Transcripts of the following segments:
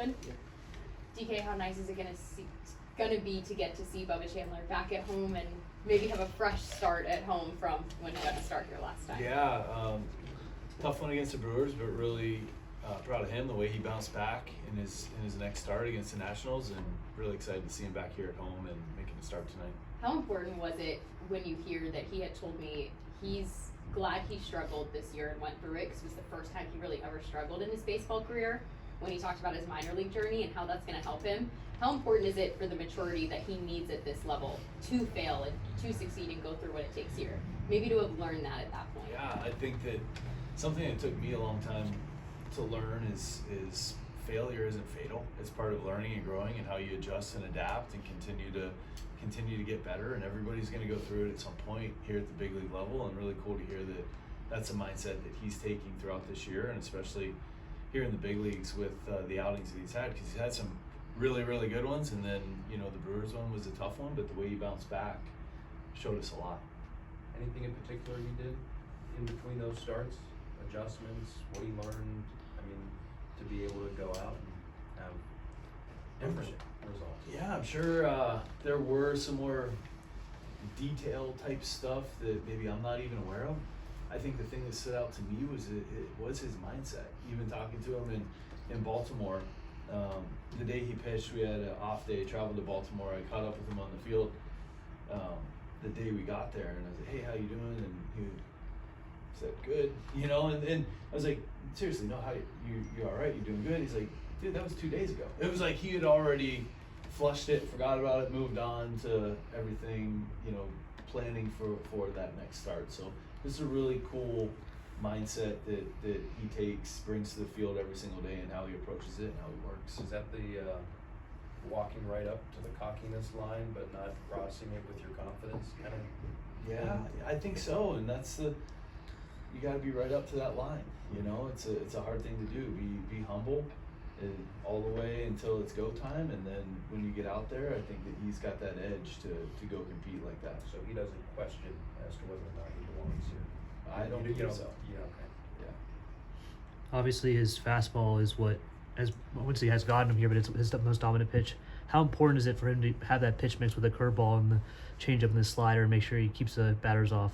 Good. Yeah. DK, how nice is it gonna be to get to see Bubba Chandler back at home and maybe have a fresh start at home from when he got to start here last time? Yeah, tough one against the Brewers, but really proud of him, the way he bounced back in his next start against the Nationals, and really excited to see him back here at home and making a start tonight. How important was it when you hear that he had told me he's glad he struggled this year and went through it, because it was the first time he really ever struggled in his baseball career, when he talked about his minor league journey and how that's going to help him? How important is it for the maturity that he needs at this level to fail and to succeed and go through what it takes here? Maybe to have learned that at that point. Yeah, I think that something that took me a long time to learn is failure isn't fatal. It's part of learning and growing, and how you adjust and adapt and continue to get better. And everybody's going to go through it at some point here at the big league level, and really cool to hear that that's a mindset that he's taking throughout this year, and especially here in the big leagues with the outings that he's had, because he's had some really, really good ones, and then, you know, the Brewers one was a tough one, but the way he bounced back showed us a lot. Anything in particular you did in between those starts? Adjustments, what he learned? I mean, to be able to go out and have different results. Yeah, I'm sure there were some more detail type stuff that maybe I'm not even aware of. I think the thing that stood out to me was it was his mindset. Even talking to him in Baltimore, the day he pitched, we had an off day, traveled to Baltimore. I caught up with him on the field the day we got there, and I was like, hey, how you doing? And he said, good, you know, and I was like, seriously, no, how you all right? You doing good? He's like, dude, that was 2 days ago. It was like he had already flushed it, forgot about it, moved on to everything, you know, planning for that next start. So this is a really cool mindset that he takes, brings to the field every single day, and how he approaches it and how he works. Is that the walking right up to the cockiness line, but not crossing it with your confidence kind of? Yeah, I think so, and that's you got to be right up to that line. You know, it's a hard thing to do. Be humble all the way until it's go time, and then when you get out there, I think that he's got that edge to go compete like that. So he doesn't question as to whether or not he belongs here. I don't think so. Yeah, okay. Yeah. Obviously, his fastball is what, I wouldn't say has gotten him here, but it's his most dominant pitch. How important is it for him to have that pitch mix with the curveball and the changeup and the slider, and make sure he keeps the batters off,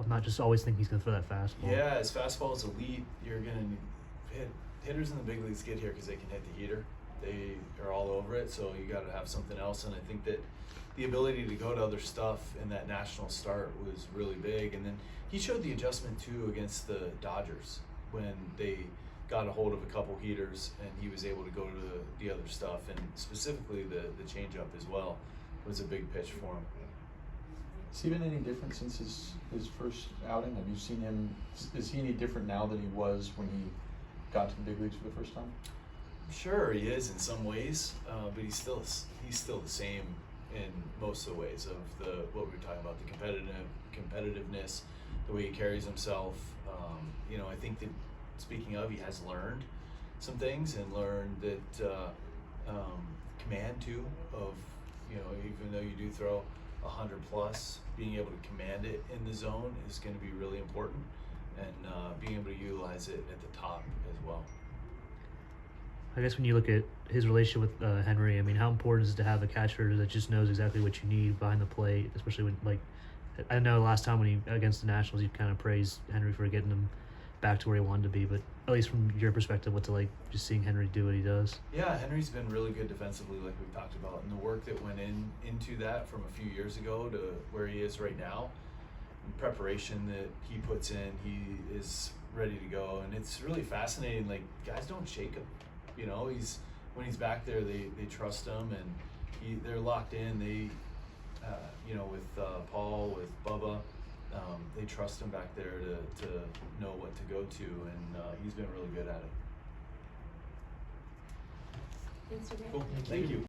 not just always think he's going to throw that fastball? Yeah, his fastball is elite. You're going to hit hitters in the big leagues get here because they can hit the heater. They are all over it, so you got to have something else. And I think that the ability to go to other stuff in that national start was really big. And then he showed the adjustment too against the Dodgers when they got a hold of a couple heaters, and he was able to go to the other stuff, and specifically the changeup as well was a big pitch for him. Has he been any different since his first outing? Have you seen him? Is he any different now than he was when he got to the big leagues for the first time? Sure, he is in some ways, but he's still the same in most of the ways of what we were talking about, the competitiveness, the way he carries himself. You know, I think that, speaking of, he has learned some things, and learned that command too, of, you know, even though you do throw 100 plus, being able to command it in the zone is going to be really important, and being able to utilize it at the top as well. I guess when you look at his relationship with Henry, I mean, how important is it to have a catcher that just knows exactly what you need behind the plate, especially when, like, I know last time when he against the Nationals, you kind of praised Henry for getting him back to where he wanted to be, but at least from your perspective, what's it like just seeing Henry do what he does? Yeah, Henry's been really good defensively, like we've talked about, and the work that went into that from a few years ago to where he is right now, and preparation that he puts in, he is ready to go, and it's really fascinating. Like, guys don't shake him, you know. When he's back there, they trust him, and they're locked in. They you know, with Paul, with Bubba, they trust him back there to know what to go to, and he's been really good at it. Thanks, Cool. Thank you.